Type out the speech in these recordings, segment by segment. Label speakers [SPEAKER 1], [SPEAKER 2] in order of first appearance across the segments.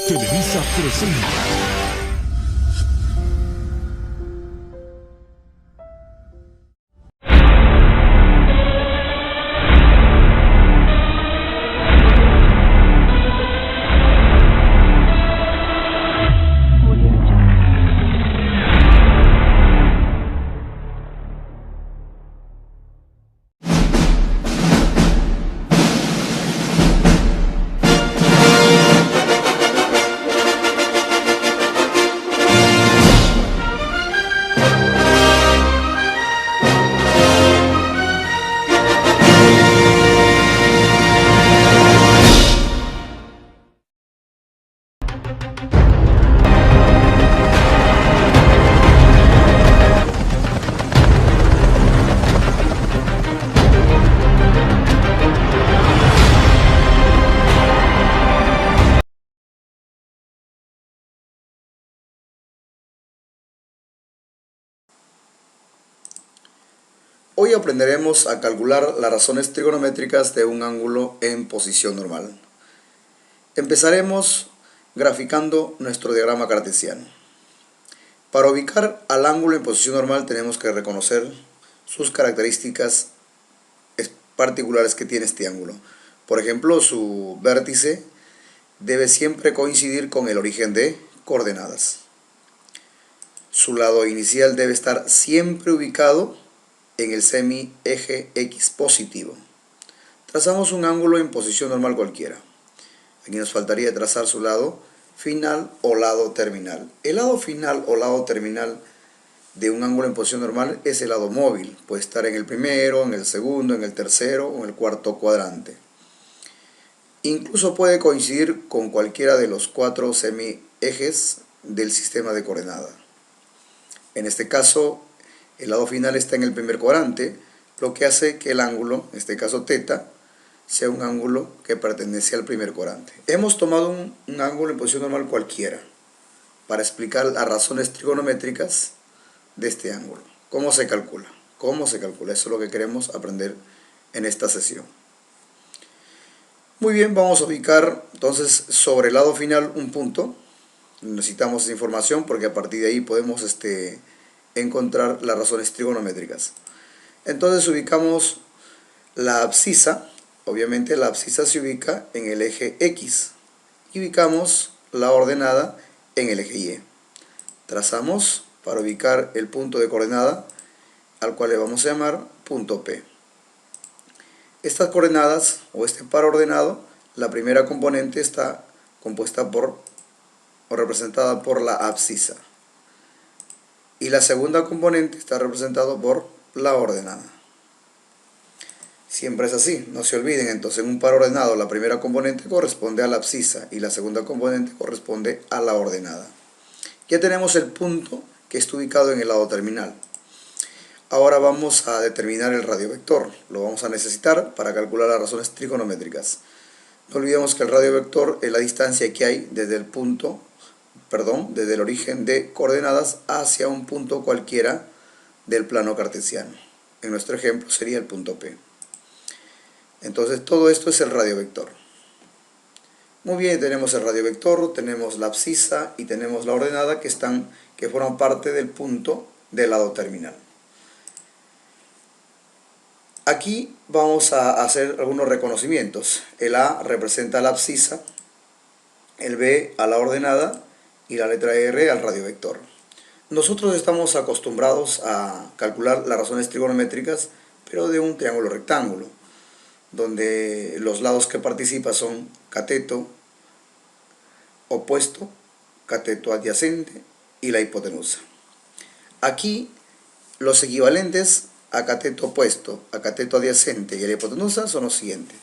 [SPEAKER 1] Televisa presenta.
[SPEAKER 2] Hoy aprenderemos a calcular las razones trigonométricas de un ángulo en posición normal. Empezaremos graficando nuestro diagrama cartesiano. Para ubicar al ángulo en posición normal tenemos que reconocer sus características particulares que tiene este ángulo. Por ejemplo, su vértice debe siempre coincidir con el origen de coordenadas. Su lado inicial debe estar siempre ubicado en el semi-eje X positivo. Trazamos un ángulo en posición normal cualquiera. Aquí nos faltaría trazar su lado final o lado terminal. El lado final o lado terminal de un ángulo en posición normal es el lado móvil. Puede estar en el primero, en el segundo, en el tercero o en el cuarto cuadrante. Incluso puede coincidir con cualquiera de los 4 semi-ejes del sistema de coordenadas. En este caso, el lado final está en el primer cuadrante, lo que hace que el ángulo, en este caso θ, sea un ángulo que pertenece al primer cuadrante. Hemos tomado un ángulo en posición normal cualquiera para explicar las razones trigonométricas de este ángulo. ¿Cómo se calcula? ¿Cómo se calcula? Eso es lo que queremos aprender en esta sesión. Muy bien, vamos a ubicar entonces sobre el lado final un punto. Necesitamos esa información porque a partir de ahí podemos encontrar las razones trigonométricas. Entonces ubicamos la abscisa. Obviamente la abscisa se ubica en el eje X y ubicamos la ordenada en el eje Y. Trazamos para ubicar el punto de coordenada al cual le vamos a llamar punto P. Estas coordenadas o este par ordenado, la primera componente está compuesta por o representada por la abscisa. Y la segunda componente está representada por la ordenada. Siempre es así, no se olviden. Entonces en un par ordenado la primera componente corresponde a la abscisa y la segunda componente corresponde a la ordenada. Ya tenemos el punto que está ubicado en el lado terminal. Ahora vamos a determinar el radiovector. Lo vamos a necesitar para calcular las razones trigonométricas. No olvidemos que el radiovector es la distancia que hay desde el punto desde el origen de coordenadas hacia un punto cualquiera del plano cartesiano. En nuestro ejemplo sería el punto P. Entonces todo esto es el radiovector. Muy bien, tenemos el radiovector, tenemos la abscisa y tenemos la ordenada que forman parte del punto del lado terminal. Aquí vamos a hacer algunos reconocimientos. El A representa a la abscisa, el B a la ordenada y la letra R al radiovector. Nosotros estamos acostumbrados a calcular las razones trigonométricas, pero de un triángulo rectángulo, donde los lados que participan son cateto opuesto, cateto adyacente y la hipotenusa. Aquí los equivalentes a cateto opuesto, a cateto adyacente y a la hipotenusa son los siguientes.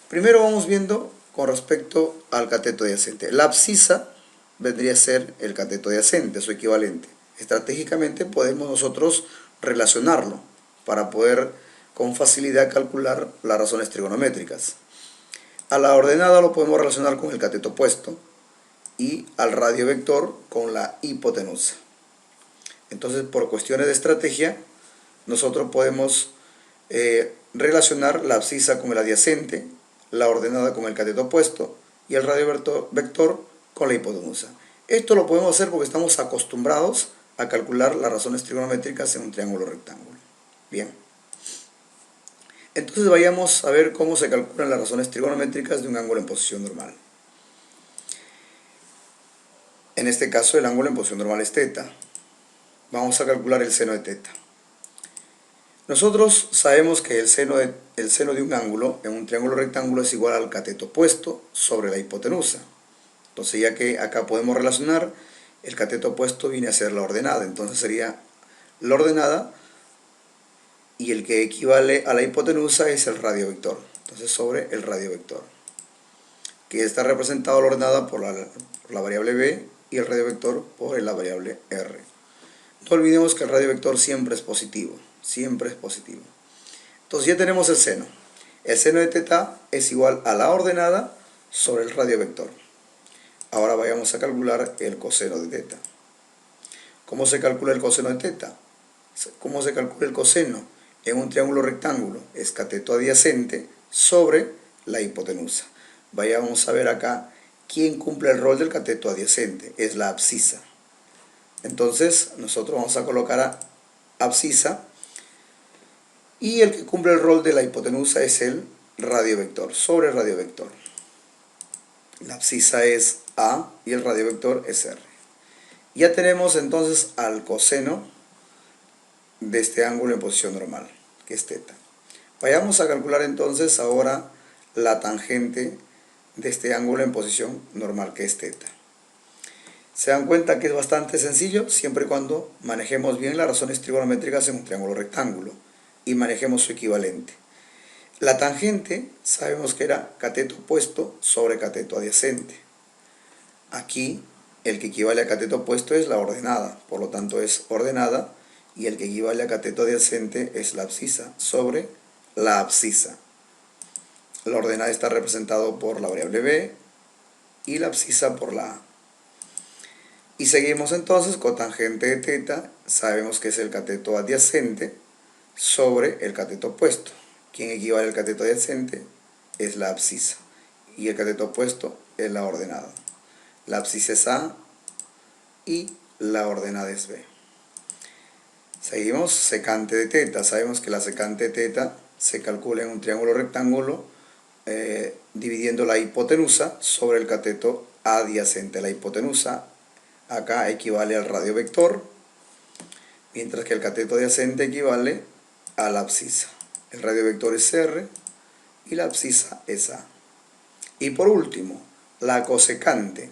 [SPEAKER 2] Primero vamos viendo con respecto al cateto adyacente. La abscisa vendría a ser el cateto adyacente, su equivalente. Estratégicamente podemos nosotros relacionarlo para poder con facilidad calcular las razones trigonométricas. A la ordenada lo podemos relacionar con el cateto opuesto y al radiovector con la hipotenusa. Entonces, por cuestiones de estrategia, nosotros podemos relacionar la abscisa con el adyacente, la ordenada con el cateto opuesto y el radiovector con la hipotenusa. Esto lo podemos hacer porque estamos acostumbrados a calcular las razones trigonométricas en un triángulo rectángulo. Bien. Entonces vayamos a ver cómo se calculan las razones trigonométricas de un ángulo en posición normal. En este caso el ángulo en posición normal es θ. Vamos a calcular el seno de θ. Nosotros sabemos que el seno de un ángulo en un triángulo rectángulo es igual al cateto opuesto sobre la hipotenusa. Entonces, ya que acá podemos relacionar, el cateto opuesto viene a ser la ordenada. Entonces sería la ordenada y el que equivale a la hipotenusa es el radiovector. Entonces sobre el radiovector, que está representado la ordenada por la variable b y el radiovector por la variable r. No olvidemos que el radiovector siempre es positivo. Siempre es positivo. Entonces ya tenemos el seno. El seno de θ es igual a la ordenada sobre el radiovector. Ahora vayamos a calcular el coseno de θ. ¿Cómo se calcula el coseno de θ? ¿Cómo se calcula el coseno en un triángulo rectángulo? Es cateto adyacente sobre la hipotenusa. Vayamos a ver acá quién cumple el rol del cateto adyacente. Es la abscisa. Entonces nosotros vamos a colocar a abscisa y el que cumple el rol de la hipotenusa es el radiovector, sobre el radiovector. La abscisa es A y el radiovector es R. Ya tenemos entonces al coseno de este ángulo en posición normal, que es θ. Vayamos a calcular entonces ahora la tangente de este ángulo en posición normal, que es θ. Se dan cuenta que es bastante sencillo siempre y cuando manejemos bien las razones trigonométricas en un triángulo rectángulo y manejemos su equivalente. La tangente sabemos que era cateto opuesto sobre cateto adyacente. Aquí el que equivale a cateto opuesto es la ordenada, por lo tanto es ordenada, y el que equivale a cateto adyacente es la abscisa sobre la abscisa. La ordenada está representado por la variable b y la abscisa por la a. Y seguimos entonces con tangente de θ, sabemos que es el cateto adyacente sobre el cateto opuesto. Quien equivale al cateto adyacente es la abscisa y el cateto opuesto es la ordenada. La abscisa es A y la ordenada es B. Seguimos, secante de θ. Sabemos que la secante de θ se calcula en un triángulo rectángulo dividiendo la hipotenusa sobre el cateto adyacente. La hipotenusa acá equivale al radiovector, mientras que el cateto adyacente equivale a la abscisa. El radiovector es R y la abscisa es A. Y por último, la cosecante.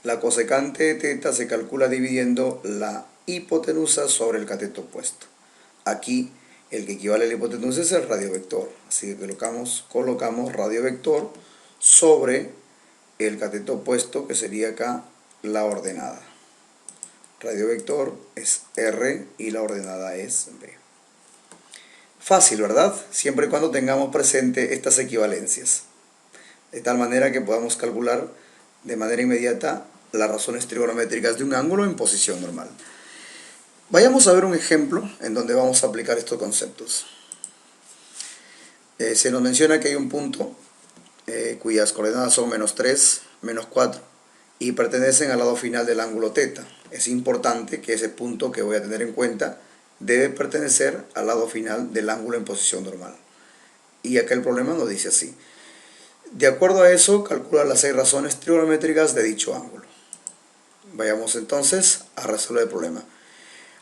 [SPEAKER 2] La cosecante de θ se calcula dividiendo la hipotenusa sobre el cateto opuesto. Aquí el que equivale a la hipotenusa es el radiovector. Así que colocamos radiovector sobre el cateto opuesto, que sería acá la ordenada. Radiovector es R y la ordenada es B. Fácil, ¿verdad? Siempre y cuando tengamos presente estas equivalencias. De tal manera que podamos calcular de manera inmediata las razones trigonométricas de un ángulo en posición normal. Vayamos a ver un ejemplo en donde vamos a aplicar estos conceptos. Se nos menciona que hay un punto cuyas coordenadas son -3, -4 y pertenecen al lado final del ángulo θ. Es importante que ese punto que voy a tener en cuenta debe pertenecer al lado final del ángulo en posición normal. Y acá el problema nos dice así. De acuerdo a eso, calcula las 6 razones trigonométricas de dicho ángulo. Vayamos entonces a resolver el problema.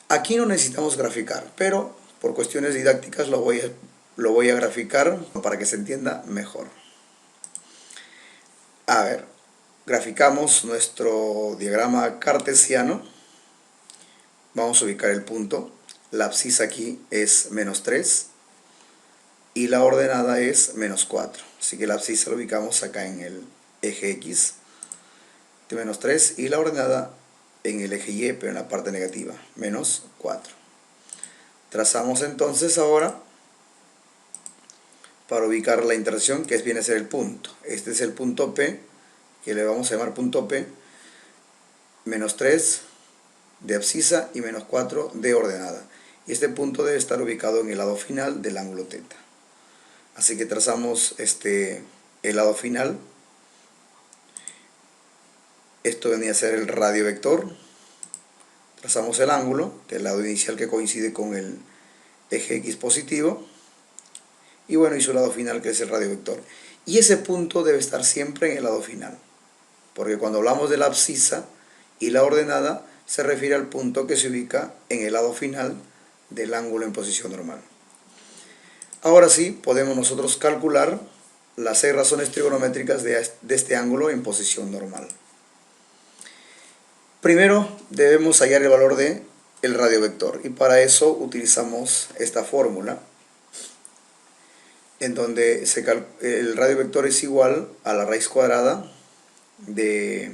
[SPEAKER 2] Aquí no necesitamos graficar, pero por cuestiones didácticas lo voy a graficar para que se entienda mejor. A ver, graficamos nuestro diagrama cartesiano. Vamos a ubicar el punto. La abscisa aquí es -3 y la ordenada es -4. Así que la abscisa la ubicamos acá en el eje X de -3 y la ordenada en el eje Y, pero en la parte negativa, -4. Trazamos entonces ahora para ubicar la intersección, que viene a ser el punto. Este es el punto P, que le vamos a llamar punto P, -3 de abscisa y -4 de ordenada. Y este punto debe estar ubicado en el lado final del ángulo θ. Así que trazamos el lado final Esto venía a ser el radiovector. Trazamos el ángulo del lado inicial que coincide con el eje X positivo. Y bueno, y su lado final, que es el radiovector. Y ese punto debe estar siempre en el lado final, porque cuando hablamos de la abscisa y la ordenada, se refiere al punto que se ubica en el lado final del ángulo en posición normal. Ahora sí, podemos nosotros calcular las 6 razones trigonométricas de este ángulo en posición normal. Primero debemos hallar el valor del radiovector, y para eso utilizamos esta fórmula, en donde el radiovector es igual a la raíz cuadrada de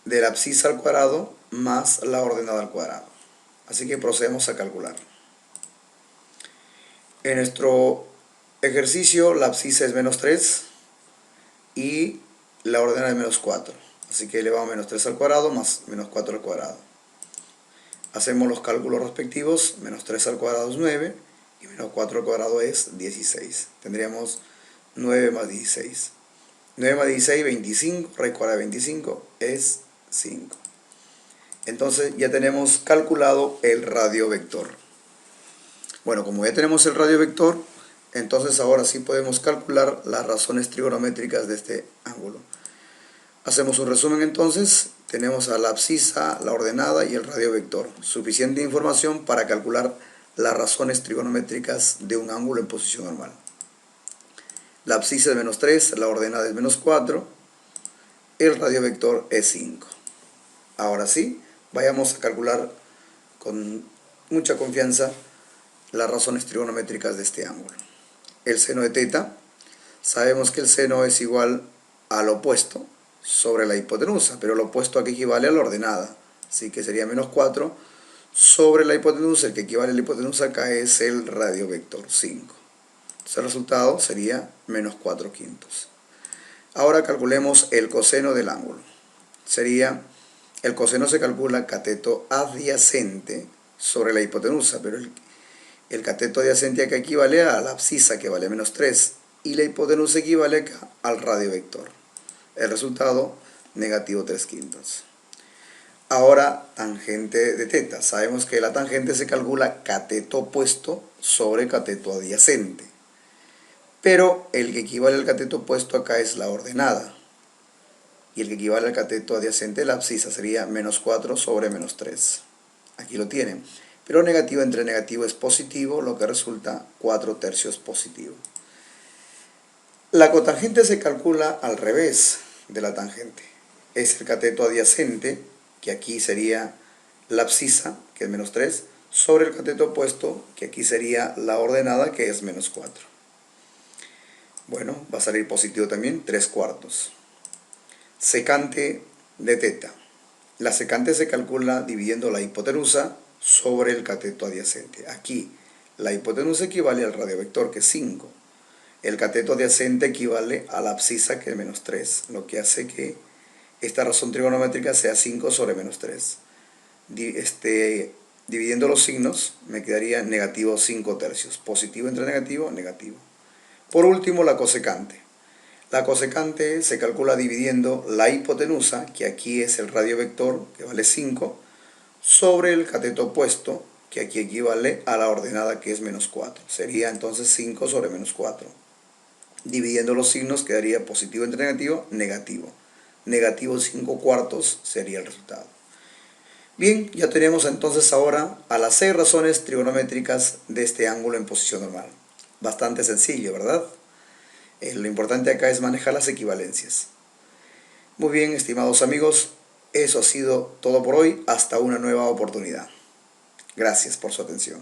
[SPEAKER 2] la abscisa al cuadrado más la ordenada al cuadrado. Así que procedemos a calcular. En nuestro ejercicio la abscisa es menos 3 y la ordenada es menos 4. Así que elevamos menos 3 al cuadrado más menos 4 al cuadrado. Hacemos los cálculos respectivos. Menos 3 al cuadrado es 9 y menos 4 al cuadrado es 16. Tendríamos 9 más 16. 9 más 16, 25. Raíz cuadrada de 25 es 5. Entonces ya tenemos calculado el radiovector. Bueno, como ya tenemos el radiovector, entonces ahora sí podemos calcular las razones trigonométricas de este ángulo. Hacemos un resumen entonces. Tenemos a la abscisa, la ordenada y el radiovector. Suficiente información para calcular las razones trigonométricas de un ángulo en posición normal. La abscisa es menos 3, la ordenada es menos 4, el radiovector es 5. Ahora sí, vayamos a calcular con mucha confianza las razones trigonométricas de este ángulo. El seno de teta, sabemos que el seno es igual al opuesto sobre la hipotenusa, pero el opuesto aquí equivale a la ordenada, así que sería menos 4 sobre la hipotenusa. El que equivale a la hipotenusa acá es el radiovector, 5. Entonces el resultado sería menos 4 quintos. Ahora calculemos el coseno del ángulo. El coseno se calcula cateto adyacente sobre la hipotenusa, pero el cateto adyacente acá equivale a la abscisa, que vale menos 3, y la hipotenusa equivale acá al radiovector. El resultado, negativo 3 quintos. Ahora, tangente de teta. Sabemos que la tangente se calcula cateto opuesto sobre cateto adyacente. Pero el que equivale al cateto opuesto acá es la ordenada. Y el que equivale al cateto adyacente, la abscisa, sería menos 4 sobre menos 3. Aquí lo tienen. Pero negativo entre negativo es positivo, lo que resulta 4 tercios positivo. La cotangente se calcula al revés de la tangente. Es el cateto adyacente, que aquí sería la abscisa, que es menos 3, sobre el cateto opuesto, que aquí sería la ordenada, que es menos 4. Bueno, va a salir positivo también, 3 cuartos. Secante de teta. La secante se calcula dividiendo la hipotenusa sobre el cateto adyacente. Aquí la hipotenusa equivale al radiovector, que es 5. El cateto adyacente equivale a la abscisa, que es menos 3, lo que hace que esta razón trigonométrica sea 5 sobre menos 3. Dividiendo los signos me quedaría negativo 5 tercios. Positivo entre negativo, negativo. Por último, la cosecante. La cosecante se calcula dividiendo la hipotenusa, que aquí es el radiovector, que vale 5, sobre el cateto opuesto, que aquí equivale a la ordenada, que es menos 4. Sería entonces 5 sobre menos 4. Dividiendo los signos quedaría positivo entre negativo, negativo. Negativo 5 cuartos sería el resultado. Bien, ya tenemos entonces ahora a las 6 razones trigonométricas de este ángulo en posición normal. Bastante sencillo, ¿verdad? Lo importante acá es manejar las equivalencias. Muy bien, estimados amigos, eso ha sido todo por hoy. Hasta una nueva oportunidad. Gracias por su atención.